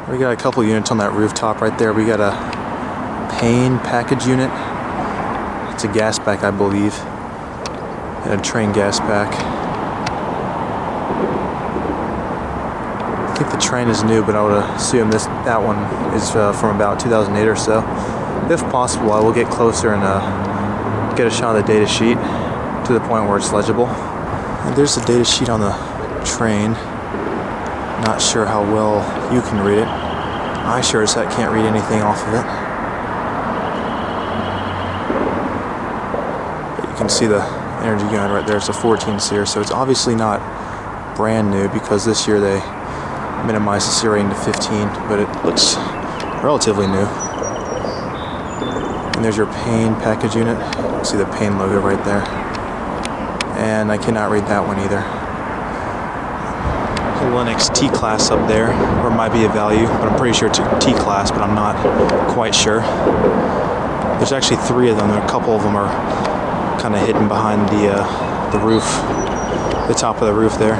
We got a couple units on that rooftop right there. We got a Payne package unit. It's a gas pack, I believe. And a Trane gas pack. I think the Trane is new, but I would assume that one is from about 2008 or so. If possible, I will get closer and get a shot of the data sheet to the point where it's legible. And there's the data sheet on the Trane. Not sure how well you can read it. I sure as heck can't read anything off of it. But you can see the energy unit right there. It's a 14 SEER, so it's obviously not brand new because this year they minimized the SEER rating to 15, but it looks relatively new. And there's your Payne package unit. You can see the Payne logo right there. And I cannot read that one either. The Linux T-class up there, or it might be a value, but I'm pretty sure it's a T-class, but I'm not quite sure. There's actually 3 of them, and a couple of them are kind of hidden behind the roof, the top of the roof there.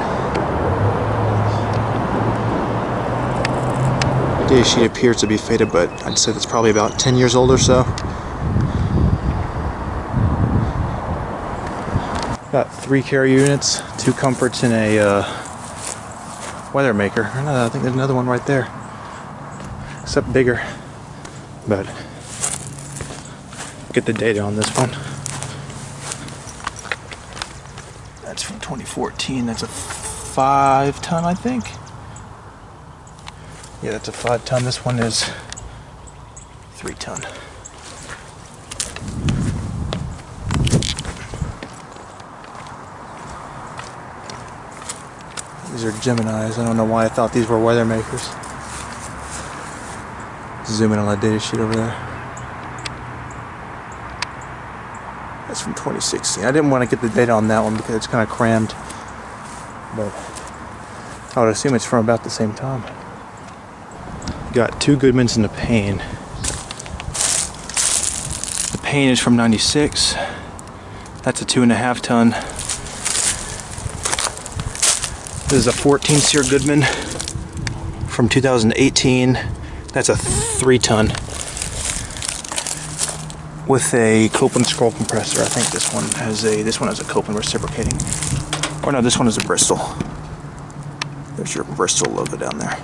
The data sheet appears to be faded, but I'd say it's probably about 10 years old or so. Got 3 carrier units, 2 comforts, and a weather maker. I think there's another one right there, except bigger. But get the data on this one. That's from 2014. That's a 5-ton, I think. Yeah, that's a 5-ton. This one is 3-ton. These are Geminis. I don't know why I thought these were weather makers. Zoom in on that data sheet over there. That's from 2016. I didn't want to get the data on that one because it's kind of crammed, but I would assume it's from about the same time. Got 2 Goodmans and a Payne. The Payne is from 96. That's a 2.5-ton. This is a 14 SEER Goodman from 2018. That's a 3-ton with a Copeland scroll compressor. I think this one has a Copeland reciprocating. Or no, this one is a Bristol. There's your Bristol logo down there.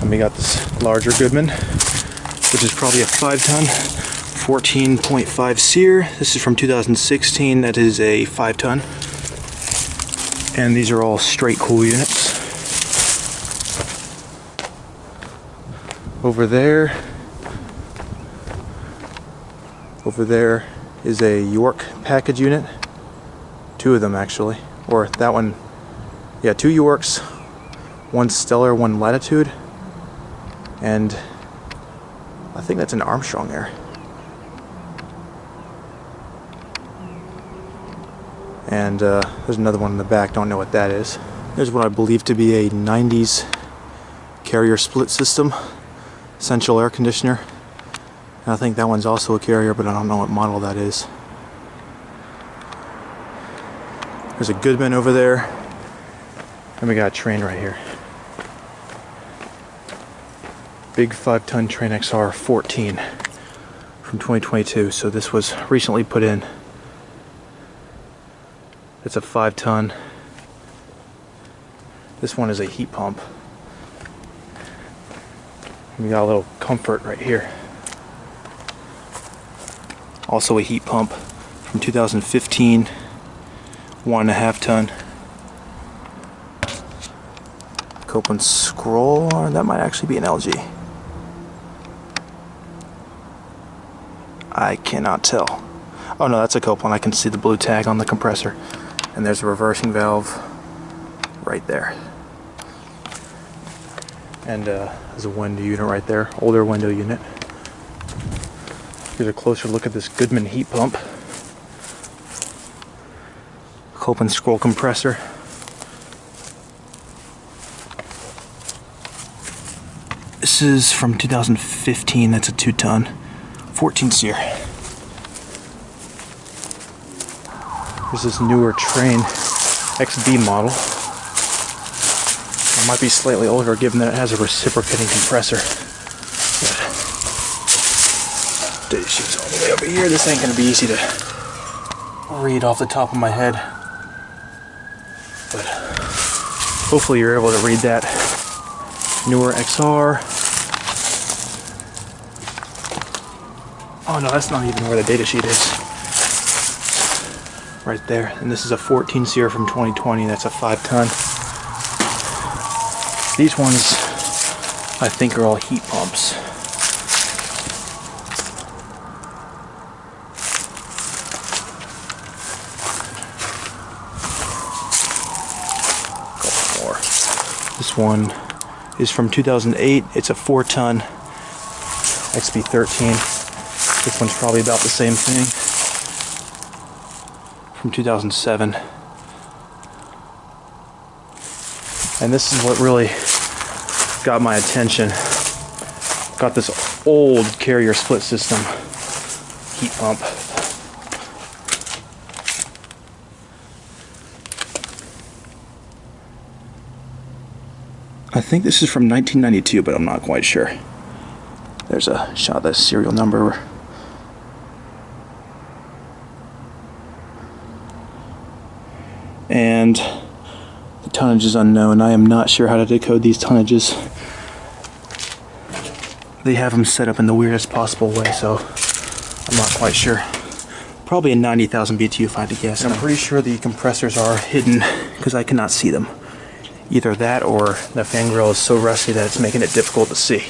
And we got this larger Goodman, which is probably a 5-ton, 14.5 SEER. This is from 2016. That is a 5-ton. And these are all straight cool units. Over there is a York package unit. 2 of them actually. Or that one, yeah, 2 Yorks, 1 Stellar, 1 Latitude. And I think that's an Armstrong there. And there's another one in the back, don't know what that is. There's what I believe to be a 90s carrier split system, central air conditioner. And I think that one's also a carrier, but I don't know what model that is. There's a Goodman over there, and we got a Trane right here. Big 5-ton Trane XR14 from 2022, so this was recently put in. It's a 5-ton. This one is a heat pump. We got a little comfort right here. Also a heat pump from 2015, 1.5-ton. Copeland scroll, or that might actually be an LG. I cannot tell. Oh no, that's a Copeland. I can see the blue tag on the compressor. And there's a reversing valve right there. And there's a window unit right there, older window unit. Here's a closer look at this Goodman heat pump. Copeland scroll compressor. This is from 2015, that's a 2-ton, 14 SEER. There's this newer Trane XB model. might be slightly older given that it has a reciprocating compressor. But data sheet's all the way over here. This ain't going to be easy to read off the top of my head. But hopefully you're able to read that. Newer XR. Oh no, that's not even where the data sheet is. Right there. And this is a 14 SEER from 2020. That's a 5-ton. These ones, I think, are all heat pumps. A couple more. This one is from 2008. It's a 4-ton XB13. This one's probably about the same thing. From 2007. And this is what really got my attention. Got this old Carrier split system heat pump. I think this is from 1992, but I'm not quite sure. There's a shot of the serial number. And the tonnage is unknown. I am not sure how to decode these tonnages. They have them set up in the weirdest possible way, so I'm not quite sure. Probably a 90,000 BTU if I had to guess. And I'm pretty sure the compressors are hidden because I cannot see them. Either that or the fan grill is so rusty that it's making it difficult to see.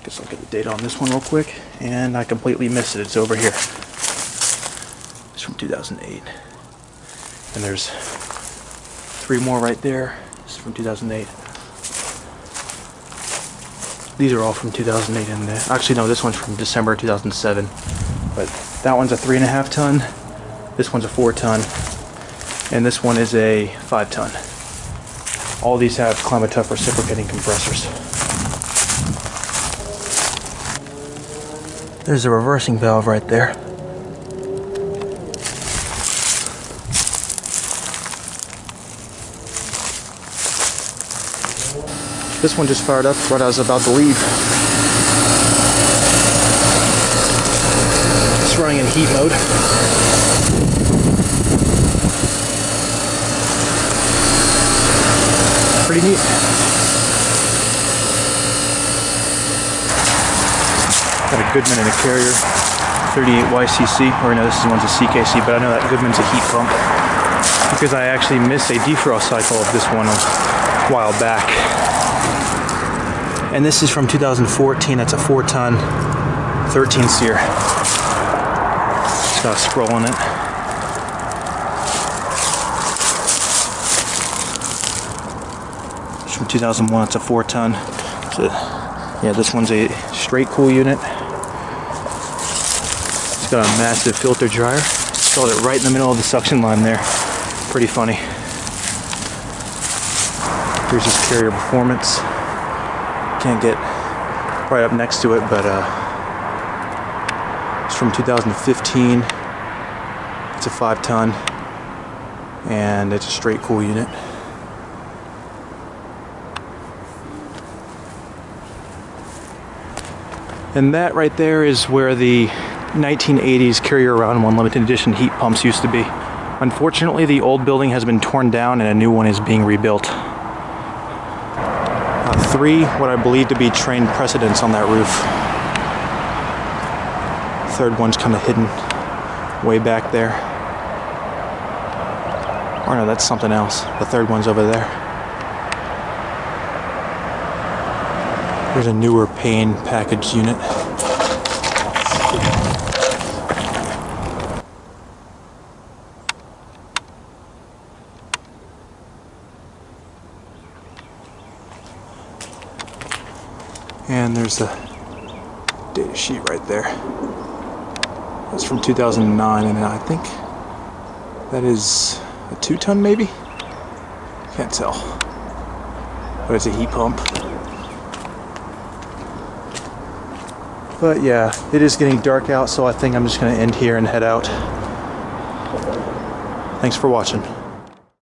Guess I'll get the data on this one real quick. And I completely missed it. It's over here. From 2008, and there's 3 more right there. This is from 2008. These are all from 2008, and actually no, this one's from December 2007. But that one's a 3.5 ton. This one's a 4-ton, and this one is a 5-ton. All these have Climate-Tough reciprocating compressors. There's a reversing valve right there. This one just fired up right as I was about to leave. It's running in heat mode. Pretty neat. Got a Goodman and a Carrier 38 YCC, or no, this one's a CKC, but I know that Goodman's a heat pump because I actually missed a defrost cycle of this one a while back. And this is from 2014. That's a 4-ton, 13 SEER. It's got a scroll on it. It's from 2001. It's a 4-ton. So, yeah, this one's a straight cool unit. It's got a massive filter dryer. Installed it right in the middle of the suction line there. Pretty funny. Here's this Carrier Performance. Can't get right up next to it, but it's from 2015. It's a 5-ton, and it's a straight cool unit. And that right there is where the 1980s Carrier Round 1 limited edition heat pumps used to be. Unfortunately, the old building has been torn down and a new one is being rebuilt. 3 what I believe to be Trane precedents on that roof. Third one's kind of hidden way back there. Or no, that's something else. The third one's over there. There's a newer Payne packaged unit. And there's the data sheet right there. That's from 2009, and I think that is a 2-ton maybe? Can't tell. But it's a heat pump. But yeah, it is getting dark out, so I think I'm just going to end here and head out. Thanks for watching.